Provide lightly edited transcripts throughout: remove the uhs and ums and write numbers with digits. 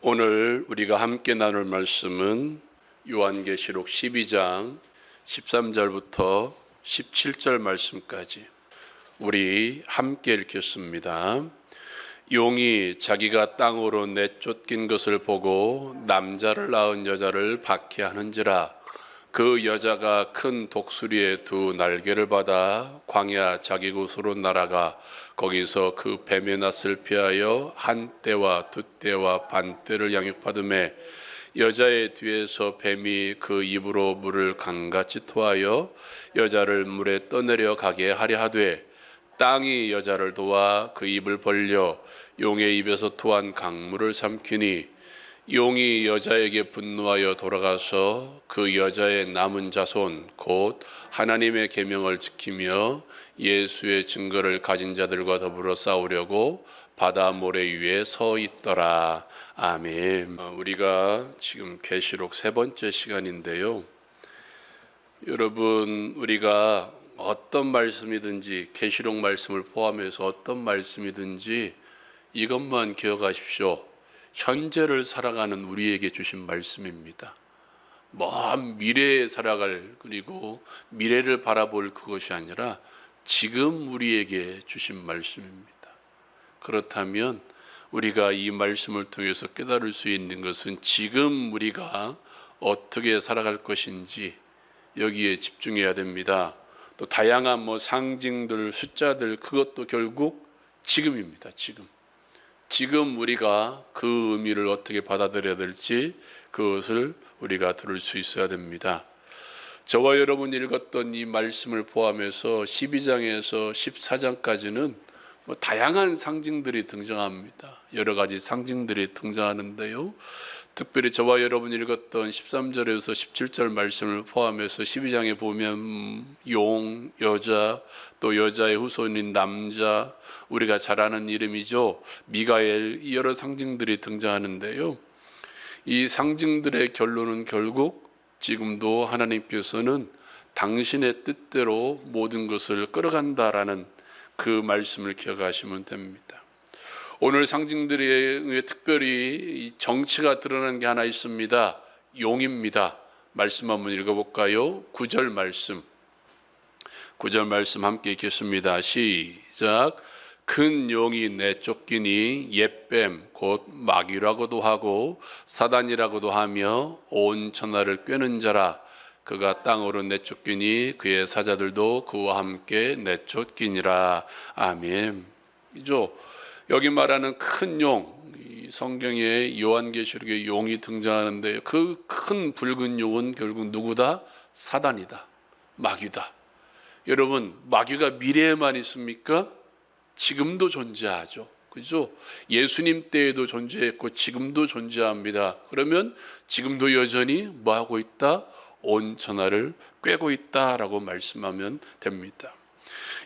오늘 우리가 함께 나눌 말씀은 요한계시록 12장 13절부터 17절 말씀까지 우리 함께 읽겠습니다. 용이 자기가 땅으로 내쫓긴 것을 보고 남자를 낳은 여자를 박해하는지라. 그 여자가 큰 독수리의 두 날개를 받아 광야 자기 곳으로 날아가 거기서 그 뱀의 낯을 피하여 한 떼와 두 떼와 반 떼를 양육받음에 여자의 뒤에서 뱀이 그 입으로 물을 강같이 토하여 여자를 물에 떠내려 가게 하려 하되 땅이 여자를 도와 그 입을 벌려 용의 입에서 토한 강물을 삼키니 용이 여자에게 분노하여 돌아가서 그 여자의 남은 자손 곧 하나님의 계명을 지키며 예수의 증거를 가진 자들과 더불어 싸우려고 바다 모래 위에 서 있더라. 아멘. 우리가 지금 계시록 세 번째 시간인데요. 여러분, 우리가 어떤 말씀이든지 계시록 말씀을 포함해서 어떤 말씀이든지 이것만 기억하십시오. 현재를 살아가는 우리에게 주신 말씀입니다. 먼 미래에 살아갈 그리고 미래를 바라볼 그것이 아니라 지금 우리에게 주신 말씀입니다. 그렇다면 우리가 이 말씀을 통해서 깨달을 수 있는 것은 지금 우리가 어떻게 살아갈 것인지 여기에 집중해야 됩니다. 또 다양한 상징들, 숫자들 그것도 결국 지금입니다. 지금 우리가 그 의미를 어떻게 받아들여야 될지 그것을 우리가 들을 수 있어야 됩니다. 저와 여러분이 읽었던 이 말씀을 포함해서 12장에서 14장까지는 다양한 상징들이 등장합니다. 여러 가지 상징들이 등장하는데요. 특별히 저와 여러분이 읽었던 13절에서 17절 말씀을 포함해서 12장에 보면 용, 여자, 또 여자의 후손인 남자, 우리가 잘 아는 이름이죠. 미가엘, 여러 상징들이 등장하는데요. 이 상징들의 결론은 결국 지금도 하나님께서는 당신의 뜻대로 모든 것을 끌어간다라는 그 말씀을 기억하시면 됩니다. 오늘 상징들에 특별히 정체가 드러난 게 하나 있습니다. 용입니다. 말씀 한번 읽어볼까요? 9절 말씀. 9절 말씀 함께 읽겠습니다. 시작. 큰 용이 내쫓기니 옛뱀 곧 마귀라고도 하고 사단이라고도 하며 온 천하를 꿰는 자라. 그가 땅으로 내쫓기니 그의 사자들도 그와 함께 내쫓기니라. 아멘. 이죠. 여기 말하는 큰 용, 성경에 요한계시록에 용이 등장하는데 그 큰 붉은 용은 결국 누구다? 사단이다. 마귀다. 여러분, 마귀가 미래에만 있습니까? 지금도 존재하죠. 그죠? 예수님 때에도 존재했고 지금도 존재합니다. 그러면 지금도 여전히 뭐하고 있다? 온 천하를 꿰고 있다라고 말씀하면 됩니다.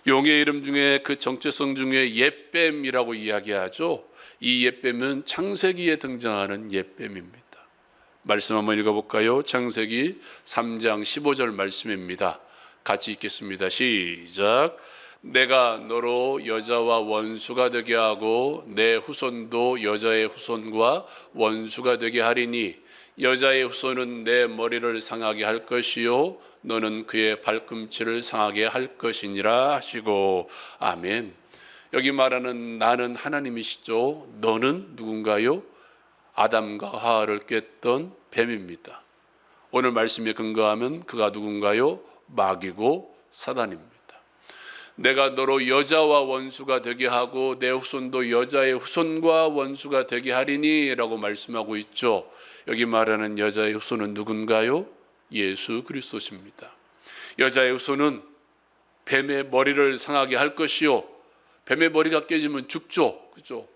용의 이름 중에 그 정체성 중에 옛뱀이라고 이야기하죠. 이 옛뱀은 창세기에 등장하는 옛뱀입니다. 말씀 한번 읽어볼까요? 창세기 3장 15절 말씀입니다. 같이 읽겠습니다. 시작. 내가 너로 여자와 원수가 되게 하고 내 후손도 여자의 후손과 원수가 되게 하리니 여자의 후손은 내 머리를 상하게 할 것이요 너는 그의 발꿈치를 상하게 할 것이니라 하시고. 아멘. 여기 말하는 나는 하나님이시죠. 너는 누군가요? 아담과 하와를 깼던 뱀입니다. 오늘 말씀에 근거하면 그가 누군가요? 마귀고 사단입니다. 내가 너로 여자와 원수가 되게 하고 내 후손도 여자의 후손과 원수가 되게 하리니 라고 말씀하고 있죠. 여기 말하는 여자의 후손은 누군가요? 예수 그리스도십니다. 여자의 후손은 뱀의 머리를 상하게 할 것이요 뱀의 머리가 깨지면 죽죠. 그죠?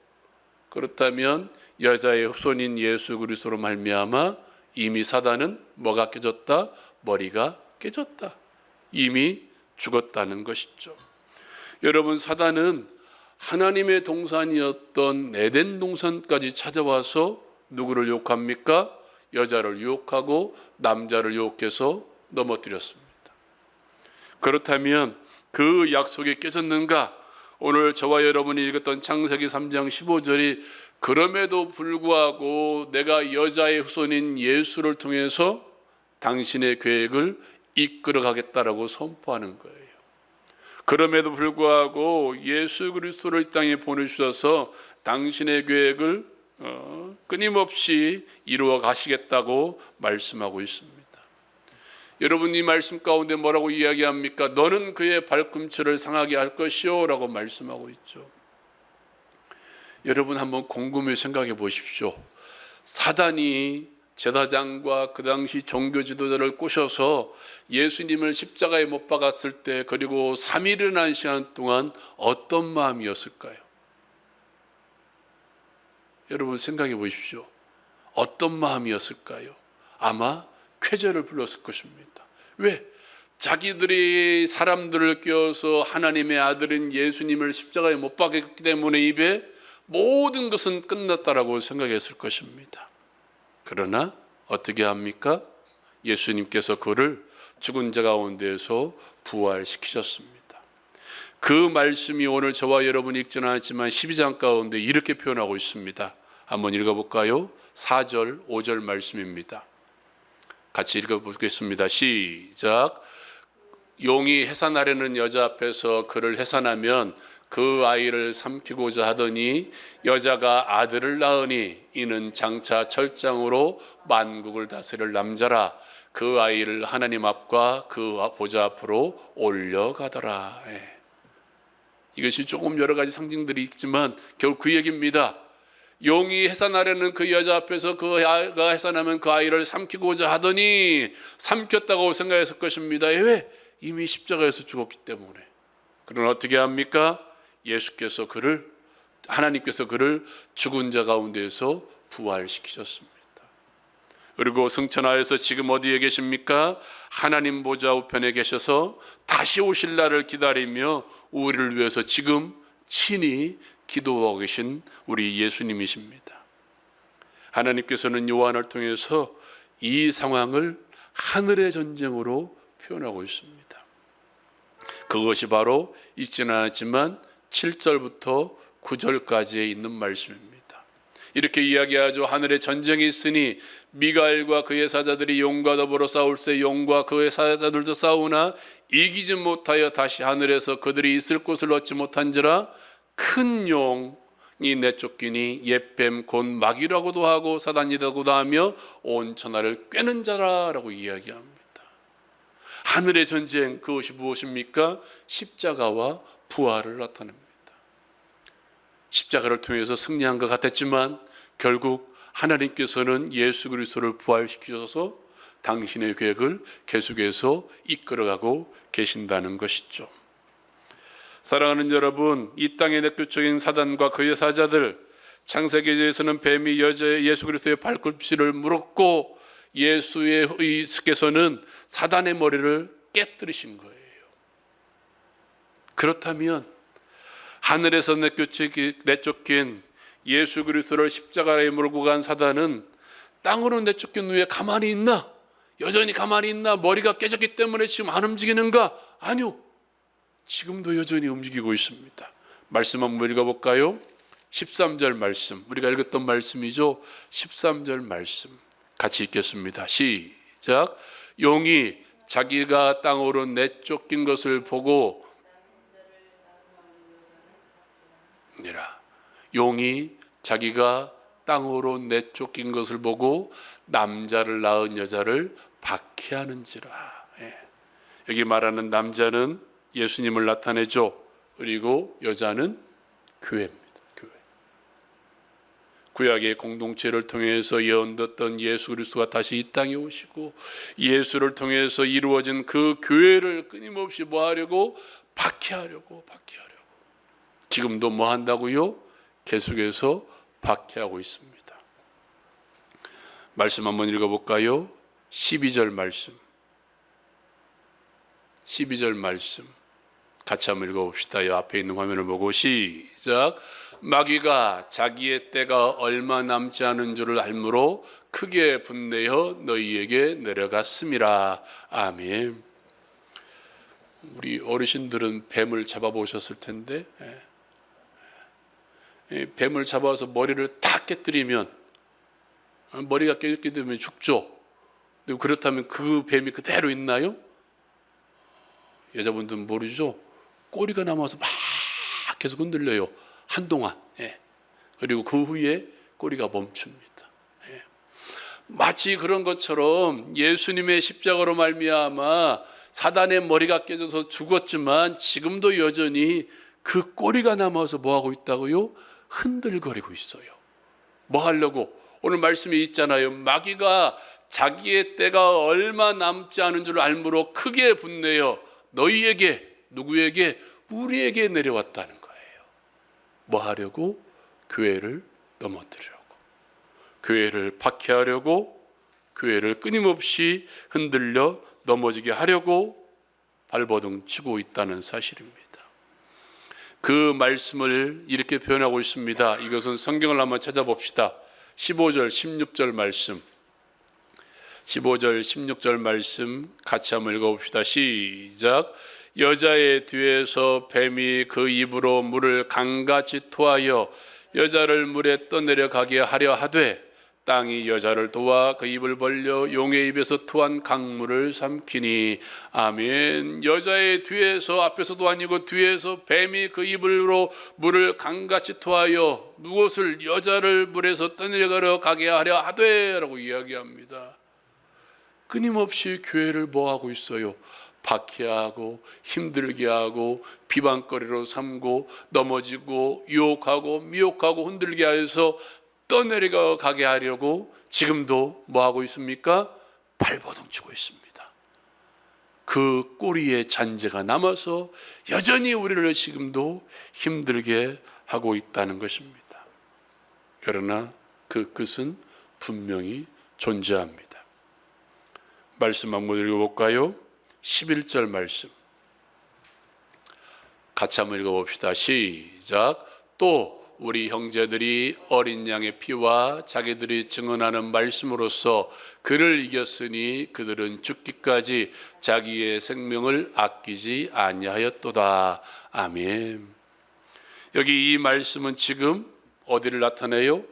그렇다면 여자의 후손인 예수 그리스도로 말미암아 이미 사단은 뭐가 깨졌다? 머리가 깨졌다. 이미 죽었다는 것이죠. 여러분, 사단은 하나님의 동산이었던 에덴 동산까지 찾아와서 누구를 유혹합니까? 여자를 유혹하고 남자를 유혹해서 넘어뜨렸습니다. 그렇다면 그 약속이 깨졌는가? 오늘 저와 여러분이 읽었던 창세기 3장 15절이 그럼에도 불구하고 내가 여자의 후손인 예수를 통해서 당신의 계획을 이끌어 가겠다라고 선포하는 거예요. 그럼에도 불구하고 예수 그리스도를 이 땅에 보내주셔서 당신의 계획을 끊임없이 이루어 가시겠다고 말씀하고 있습니다. 여러분, 이 말씀 가운데 뭐라고 이야기합니까? 너는 그의 발꿈치를 상하게 할 것이요 라고 말씀하고 있죠. 여러분, 한번 곰곰이 생각해 보십시오. 사단이 제사장과 그 당시 종교 지도자를 꼬셔서 예수님을 십자가에 못 박았을 때, 그리고 3일이라는 시간 동안 어떤 마음이었을까요? 여러분 생각해 보십시오. 어떤 마음이었을까요? 아마 쾌재를 불렀을 것입니다. 왜? 자기들이 사람들을 껴서 하나님의 아들인 예수님을 십자가에 못 박았기 때문에 입에 모든 것은 끝났다라고 생각했을 것입니다. 그러나 어떻게 합니까? 예수님께서 그를 죽은 자 가운데에서 부활시키셨습니다. 그 말씀이 오늘 저와 여러분이 읽지는 않았지만 12장 가운데 이렇게 표현하고 있습니다. 한번 읽어볼까요? 4절, 5절 말씀입니다. 같이 읽어보겠습니다. 시작. 용이 해산하려는 여자 앞에서 그를 해산하면 그 아이를 삼키고자 하더니 여자가 아들을 낳으니 이는 장차 철장으로 만국을 다스릴 남자라. 그 아이를 하나님 앞과 그 보좌 앞으로 올려가더라. 이것이 조금 여러 가지 상징들이 있지만 결국 그 얘기입니다. 용이 해산하려는 그 여자 앞에서 그 아이가 해산하면 그 아이를 삼키고자 하더니 삼켰다고 생각했을 것입니다. 왜? 이미 십자가에서 죽었기 때문에. 그러나 어떻게 합니까? 예수께서 그를, 하나님께서 그를 죽은 자 가운데에서 부활시키셨습니다. 그리고 승천하여서 지금 어디에 계십니까? 하나님 보좌 우편에 계셔서 다시 오실 날을 기다리며 우리를 위해서 지금 친히 기도하고 계신 우리 예수님이십니다. 하나님께서는 요한을 통해서 이 상황을 하늘의 전쟁으로 표현하고 있습니다. 그것이 바로 있지는 않았지만 7절부터 9절까지에 있는 말씀입니다. 이렇게 이야기하죠. 하늘에 전쟁이 있으니 미가엘과 그의 사자들이 용과 더불어 싸울세 용과 그의 사자들도 싸우나 이기지 못하여 다시 하늘에서 그들이 있을 곳을 얻지 못한지라. 큰 용이 내쫓기니 옛뱀 곧 마귀라고도 하고 사단이라고도 하며 온 천하를 꿰는 자라라고 이야기합니다. 하늘의 전쟁, 그것이 무엇입니까? 십자가와 부활을 나타냅니다. 십자가를 통해서 승리한 것 같았지만 결국 하나님께서는 예수 그리스도를 부활시키셔서 당신의 계획을 계속해서 이끌어가고 계신다는 것이죠. 사랑하는 여러분, 이 땅에 내쫓긴 사단과 그의 사자들, 창세기에서는 뱀이 예수 그리스도의 발꿈치를 물었고 예수께서는 사단의 머리를 깨뜨리신 거예요. 그렇다면 하늘에서 내쫓긴 예수 그리스도를 십자가에 몰고 간 사단은 땅으로 내쫓긴 후에 가만히 있나? 여전히 가만히 있나? 머리가 깨졌기 때문에 지금 안 움직이는가? 아니요. 지금도 여전히 움직이고 있습니다. 말씀 한번 읽어볼까요? 13절 말씀, 우리가 읽었던 말씀이죠. 13절 말씀 같이 읽겠습니다. 시작. 용이 자기가 땅으로 내쫓긴 것을 보고 용이 자기가 땅으로 내쫓긴 것을 보고 남자를 낳은 여자를 박해하는지라. 여기 말하는 남자는 예수님을 나타내죠. 그리고 여자는 교회입니다. 교회. 구약의 공동체를 통해서 예언됐던 예수 그리스도가 다시 이 땅에 오시고 예수를 통해서 이루어진 그 교회를 끊임없이 뭐 하려고? 박해하려고. 지금도 뭐 한다고요? 계속해서 박해하고 있습니다. 말씀 한번 읽어볼까요? 12절 말씀. 12절 말씀 같이 한번 읽어봅시다. 이 앞에 있는 화면을 보고 시작. 마귀가 자기의 때가 얼마 남지 않은 줄을 알므로 크게 분내어 너희에게 내려갔음이라. 아멘. 우리 어르신들은 뱀을 잡아보셨을 텐데 뱀을 잡아서 머리를 다 깨뜨리면 머리가 깨뜨리면 죽죠. 그렇다면 그 뱀이 그대로 있나요? 여자분들은 모르죠. 꼬리가 남아서 막 계속 흔들려요. 한동안. 그리고 그 후에 꼬리가 멈춥니다. 마치 그런 것처럼 예수님의 십자가로 말미암아 사단의 머리가 깨져서 죽었지만 지금도 여전히 그 꼬리가 남아서 뭐하고 있다고요? 흔들거리고 있어요. 뭐 하려고? 오늘 말씀에 있잖아요. 마귀가 자기의 때가 얼마 남지 않은 줄 알므로 크게 분내어 너희에게, 누구에게? 우리에게 내려왔다는 거예요. 뭐 하려고? 교회를 넘어뜨리려고, 교회를 박해하려고, 교회를 끊임없이 흔들려 넘어지게 하려고 발버둥 치고 있다는 사실입니다. 그 말씀을 이렇게 표현하고 있습니다. 이것은 성경을 한번 찾아봅시다. 15절, 16절 말씀. 15절, 16절 말씀 같이 한번 읽어봅시다. 시작. 여자의 뒤에서 뱀이 그 입으로 물을 강같이 토하여 여자를 물에 떠내려가게 하려 하되 땅이 여자를 도와 그 입을 벌려 용의 입에서 토한 강물을 삼키니. 아멘. 여자의 뒤에서, 앞에서도 아니고 뒤에서 뱀이 그 입으로 물을 강같이 토하여 무엇을? 여자를 물에서 떠내려가려 가게 하려 하되 라고 이야기합니다. 끊임없이 교회를 뭐하고 있어요? 박해하고 힘들게 하고 비방거리로 삼고 넘어지고 유혹하고 미혹하고 흔들게 해서 떠내려가 가게 하려고 지금도 뭐하고 있습니까? 발버둥 치고 있습니다. 그 꼬리에 잔재가 남아서 여전히 우리를 지금도 힘들게 하고 있다는 것입니다. 그러나 그 끝은 분명히 존재합니다. 말씀 한번 읽어볼까요? 11절 말씀 같이 한번 읽어봅시다. 시작. 또 우리 형제들이 어린 양의 피와 자기들이 증언하는 말씀으로써 그를 이겼으니 그들은 죽기까지 자기의 생명을 아끼지 아니하였도다. 아멘. 여기 이 말씀은 지금 어디를 나타내요?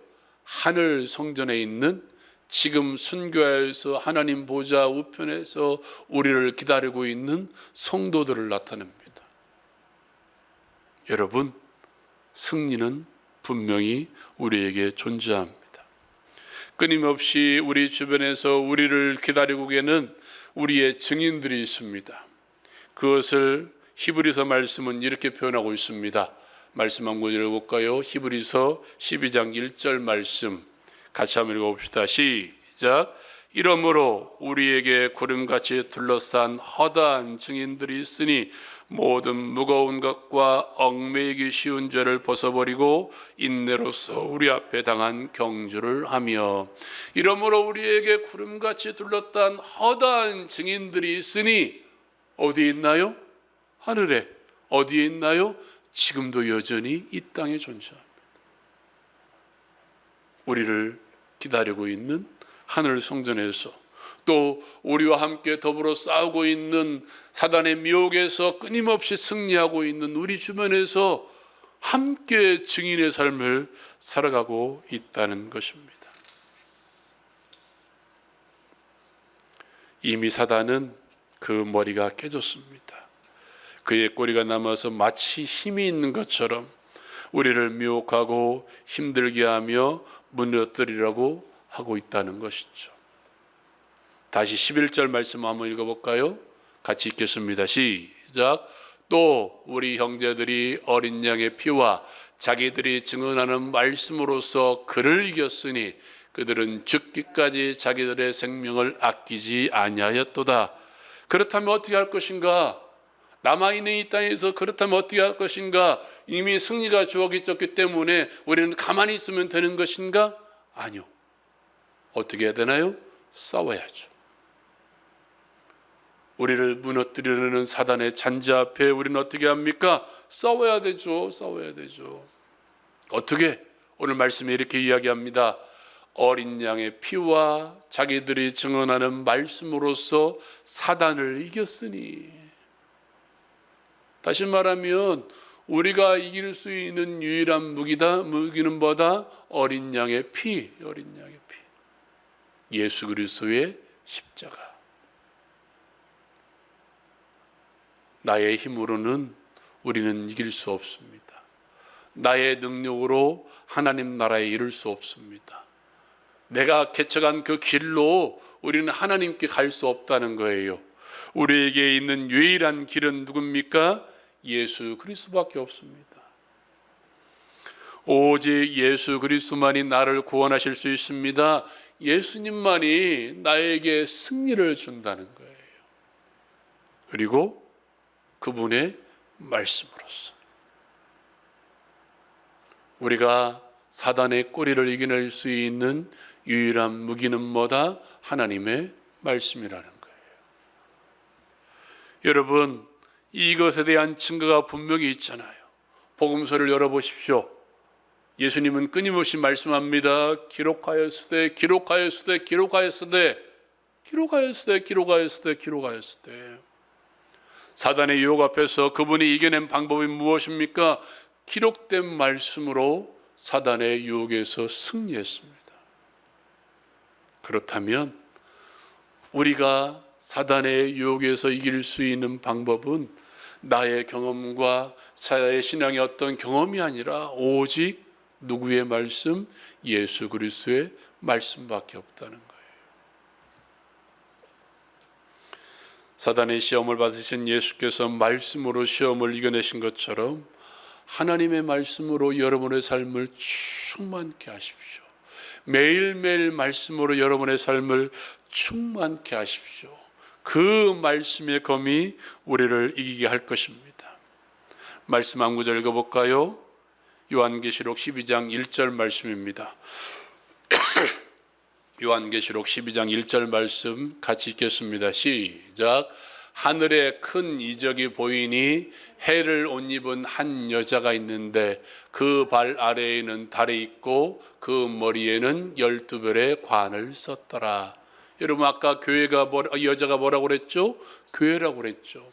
하늘 성전에 있는, 지금 순교하여서 하나님 보좌 우편에서 우리를 기다리고 있는 성도들을 나타냅니다. 여러분, 승리는 분명히 우리에게 존재합니다. 끊임없이 우리 주변에서 우리를 기다리고 계는 우리의 증인들이 있습니다. 그것을 히브리서 말씀은 이렇게 표현하고 있습니다. 말씀 한 구절 읽어볼까요? 히브리서 12장 1절 말씀 같이 한번 읽어봅시다. 시작. 이러므로 우리에게 구름같이 둘러싼 허다한 증인들이 있으니 모든 무거운 것과 얽매이기 쉬운 죄를 벗어버리고 인내로서 우리 앞에 당한 경주를 하며. 이러므로 우리에게 구름같이 둘러싼 허다한 증인들이 있으니 어디에 있나요? 하늘에. 어디에 있나요? 지금도 여전히 이 땅에 존재합니다. 우리를 기다리고 있는 하늘 성전에서, 또 우리와 함께 더불어 싸우고 있는 사단의 미혹에서 끊임없이 승리하고 있는 우리 주변에서 함께 증인의 삶을 살아가고 있다는 것입니다. 이미 사단은 그 머리가 깨졌습니다. 그의 꼬리가 남아서 마치 힘이 있는 것처럼 우리를 미혹하고 힘들게 하며 무너뜨리려고 하고 있다는 것이죠. 다시 11절 말씀 한번 읽어볼까요? 같이 읽겠습니다. 시작. 또 우리 형제들이 어린 양의 피와 자기들이 증언하는 말씀으로써 그를 이겼으니 그들은 죽기까지 자기들의 생명을 아끼지 아니하였도다. 그렇다면 어떻게 할 것인가? 남아있는 이 땅에서 그렇다면 어떻게 할 것인가? 이미 승리가 주어졌기 때문에 우리는 가만히 있으면 되는 것인가? 아니요. 어떻게 해야 되나요? 싸워야죠. 우리를 무너뜨리려는 사단의 잔재 앞에 우리는 어떻게 합니까? 싸워야 되죠. 싸워야 되죠. 어떻게? 오늘 말씀에 이렇게 이야기합니다. 어린 양의 피와 자기들이 증언하는 말씀으로써 사단을 이겼으니. 다시 말하면 우리가 이길 수 있는 유일한 무기는 뭐다? 어린 양의 피, 어린 양의 피. 예수 그리스도의 십자가. 나의 힘으로는 우리는 이길 수 없습니다. 나의 능력으로 하나님 나라에 이를 수 없습니다. 내가 개척한 그 길로 우리는 하나님께 갈 수 없다는 거예요. 우리에게 있는 유일한 길은 누굽니까? 예수 그리스도밖에 없습니다. 오직 예수 그리스도만이 나를 구원하실 수 있습니다. 예수님만이 나에게 승리를 준다는 거예요. 그리고 그분의 말씀으로서 우리가 사단의 꼬리를 이겨낼 수 있는 유일한 무기는 뭐다? 하나님의 말씀이라는 거예요. 여러분, 이것에 대한 증거가 분명히 있잖아요. 복음서를 열어보십시오. 예수님은 끊임없이 말씀합니다. 기록하였으되 기록하였으되 기록하였으되 기록하였으되 기록하였으되 기록하였으되. 사단의 유혹 앞에서 그분이 이겨낸 방법이 무엇입니까? 기록된 말씀으로 사단의 유혹에서 승리했습니다. 그렇다면 우리가 사단의 유혹에서 이길 수 있는 방법은 나의 경험과 사의 신앙의 어떤 경험이 아니라 오직 누구의 말씀? 예수 그리스도의 말씀밖에 없다는 거예요. 사단의 시험을 받으신 예수께서 말씀으로 시험을 이겨내신 것처럼 하나님의 말씀으로 여러분의 삶을 충만케 하십시오. 매일매일 말씀으로 여러분의 삶을 충만케 하십시오. 그 말씀의 검이 우리를 이기게 할 것입니다. 말씀 한 구절 읽어볼까요? 요한계시록 12장 1절 말씀입니다. 요한계시록 12장 1절 말씀 같이 읽겠습니다. 시작. 하늘에 큰 이적이 보이니 해를 옷 입은 한 여자가 있는데 그 발 아래에는 달이 있고 그 머리에는 12별의 관을 썼더라. 여러분 아까 여자가 뭐라고 그랬죠? 교회라고 그랬죠.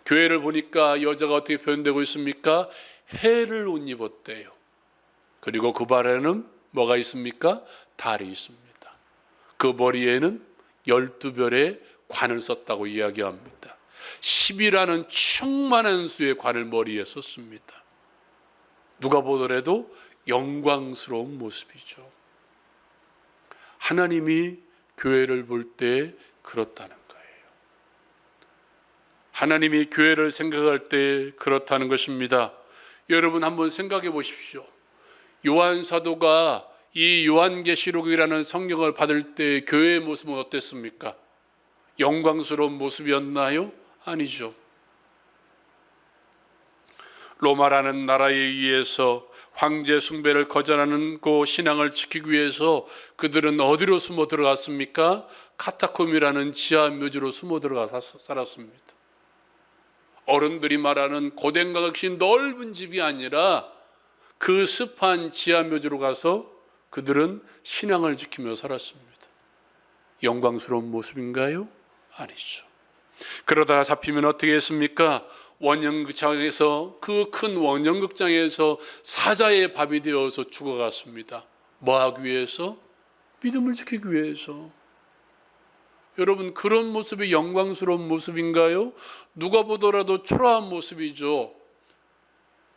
교회를 보니까 여자가 어떻게 표현되고 있습니까? 해를 옷 입었대요. 그리고 그 발에는 뭐가 있습니까? 달이 있습니다. 그 머리에는 12별의 관을 썼다고 이야기합니다. 10이라는 충만한 수의 관을 머리에 썼습니다. 누가 보더라도 영광스러운 모습이죠. 하나님이 교회를 볼 때 그렇다는 거예요. 하나님이 교회를 생각할 때 그렇다는 것입니다. 여러분 한번 생각해 보십시오. 요한 사도가 이 요한계시록이라는 성경을 받을 때 교회의 모습은 어땠습니까? 영광스러운 모습이었나요? 아니죠. 로마라는 나라에 의해서 황제 숭배를 거절하는 그 신앙을 지키기 위해서 그들은 어디로 숨어 들어갔습니까? 카타콤이라는 지하 묘지로 숨어 들어가 살았습니다. 어른들이 말하는 고된과 같이 넓은 집이 아니라 그 습한 지하 묘지로 가서 그들은 신앙을 지키며 살았습니다. 영광스러운 모습인가요? 아니죠. 그러다가 잡히면 어떻게 했습니까? 원형극장에서 그 큰 원형극장에서 사자의 밥이 되어서 죽어갔습니다. 뭐 하기 위해서? 믿음을 지키기 위해서. 여러분 그런 모습이 영광스러운 모습인가요? 누가 보더라도 초라한 모습이죠.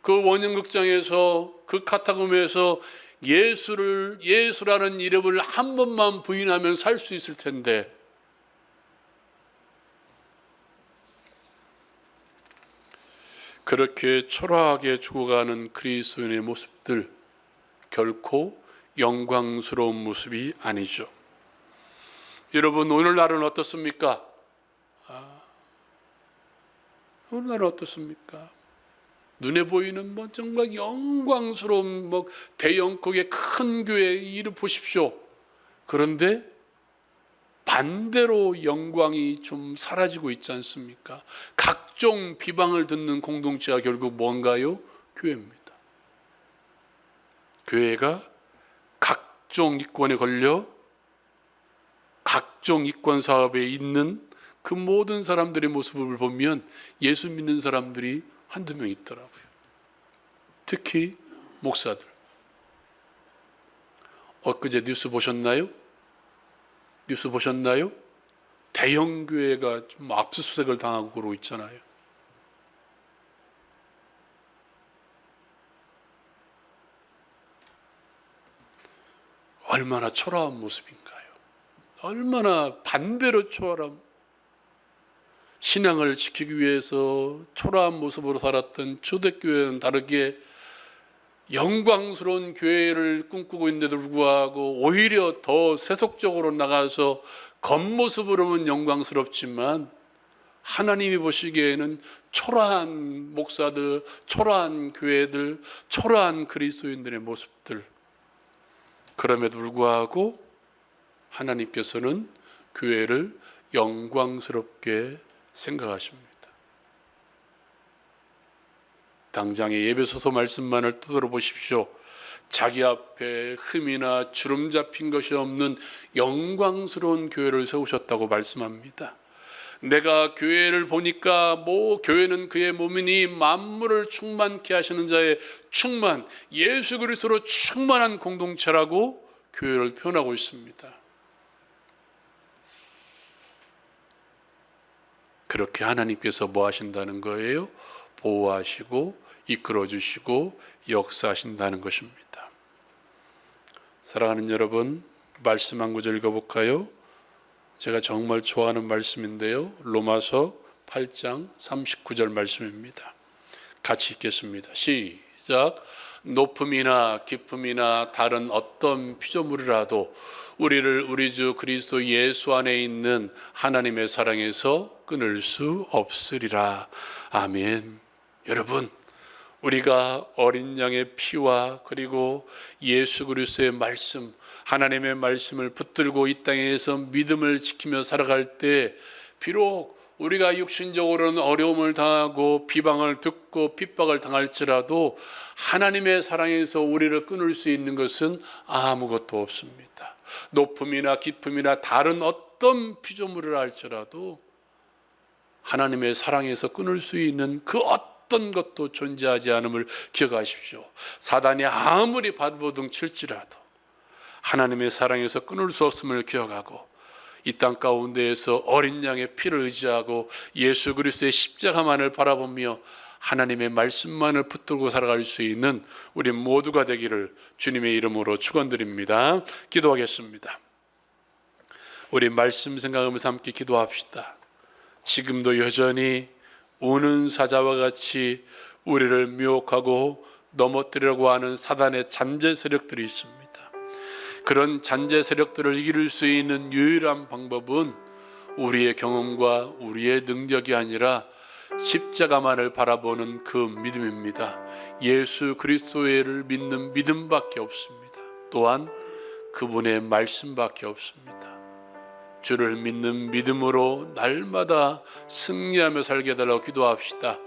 그 원형극장에서 그 카타콤에서 예수라는 이름을 한 번만 부인하면 살 수 있을 텐데 그렇게 초라하게 죽어가는 그리스도인의 모습들 결코 영광스러운 모습이 아니죠. 여러분 오늘날은 어떻습니까? 오늘날은 어떻습니까? 눈에 보이는 정말 영광스러운 대형국의 큰 교회 이름 보십시오. 그런데 반대로 영광이 좀 사라지고 있지 않습니까? 각종 비방을 듣는 공동체가 결국 뭔가요? 교회입니다. 교회가 각종 이권에 걸려 각종 이권 사업에 있는 그 모든 사람들의 모습을 보면 예수 믿는 사람들이 한두 명 있더라고요. 특히 목사들. 엊그제 뉴스 보셨나요? 뉴스 보셨나요? 대형 교회가 좀 압수수색을 당하고 그러고 있잖아요. 얼마나 초라한 모습인가요? 얼마나 반대로 초라한, 신앙을 지키기 위해서 초라한 모습으로 살았던 초대교회는 다르게 영광스러운 교회를 꿈꾸고 있는데도 불구하고 오히려 더 세속적으로 나가서 겉모습으로는 영광스럽지만 하나님이 보시기에는 초라한 목사들, 초라한 교회들, 초라한 그리스도인들의 모습들. 그럼에도 불구하고 하나님께서는 교회를 영광스럽게 생각하십니다. 당장의 예배소서 말씀만을 떠들어 보십시오. 자기 앞에 흠이나 주름 잡힌 것이 없는 영광스러운 교회를 세우셨다고 말씀합니다. 내가 교회를 보니까 교회는 그의 몸이니 만물을 충만케 하시는 자의 충만, 예수 그리스도로 충만한 공동체라고 교회를 표현하고 있습니다. 그렇게 하나님께서 뭐 하신다는 거예요? 보호하시고 이끌어주시고 역사하신다는 것입니다. 사랑하는 여러분, 말씀 한 구절 읽어볼까요? 제가 정말 좋아하는 말씀인데요. 로마서 8장 39절 말씀입니다. 같이 읽겠습니다. 시작. 높음이나 깊음이나 다른 어떤 피조물이라도 우리를 우리 주 그리스도 예수 안에 있는 하나님의 사랑에서 끊을 수 없으리라. 아멘. 여러분, 우리가 어린 양의 피와 그리고 예수 그리스도의 말씀, 하나님의 말씀을 붙들고 이 땅에서 믿음을 지키며 살아갈 때 비록 우리가 육신적으로는 어려움을 당하고 비방을 듣고 핍박을 당할지라도 하나님의 사랑에서 우리를 끊을 수 있는 것은 아무것도 없습니다. 높음이나 깊음이나 다른 어떤 피조물을 할지라도 하나님의 사랑에서 끊을 수 있는 그 어떤 것도 존재하지 않음을 기억하십시오. 사단이 아무리 발버둥 칠지라도 하나님의 사랑에서 끊을 수 없음을 기억하고 이 땅 가운데에서 어린 양의 피를 의지하고 예수 그리스도의 십자가만을 바라보며 하나님의 말씀만을 붙들고 살아갈 수 있는 우리 모두가 되기를 주님의 이름으로 축원드립니다. 기도하겠습니다. 우리 말씀 생각하면서 함께 기도합시다. 지금도 여전히 우는 사자와 같이 우리를 미혹하고 넘어뜨리려고 하는 사단의 잔재 세력들이 있습니다. 그런 잔재 세력들을 이길 수 있는 유일한 방법은 우리의 경험과 우리의 능력이 아니라 십자가만을 바라보는 그 믿음입니다. 예수 그리스도를 믿는 믿음밖에 없습니다. 또한 그분의 말씀밖에 없습니다. 주를 믿는 믿음으로 날마다 승리하며 살게 해달라고 기도합시다.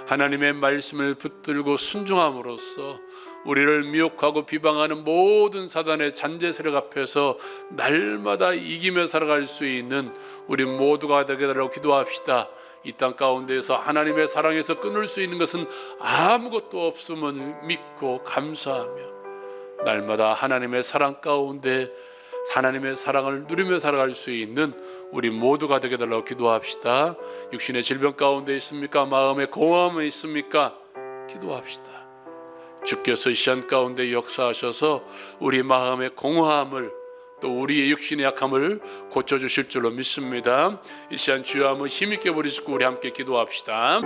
하나님의 말씀을 붙들고 순종함으로써 우리를 미혹하고 비방하는 모든 사단의 잔재 세력 앞에서 날마다 이기며 살아갈 수 있는 우리 모두가 되게 해달라고 기도합시다. 이 땅 가운데에서 하나님의 사랑에서 끊을 수 있는 것은 아무것도 없음을 믿고 감사하며 날마다 하나님의 사랑 가운데 하나님의 사랑을 누리며 살아갈 수 있는 우리 모두가 되게 해달라고 기도합시다. 육신의 질병 가운데 있습니까? 마음의 공허함이 있습니까? 기도합시다. 주께서 이 시간 가운데 역사하셔서 우리 마음의 공허함을 또 우리의 육신의 약함을 고쳐주실 줄로 믿습니다. 이 시간 주여 한번 힘있게 부르시고 우리 함께 기도합시다.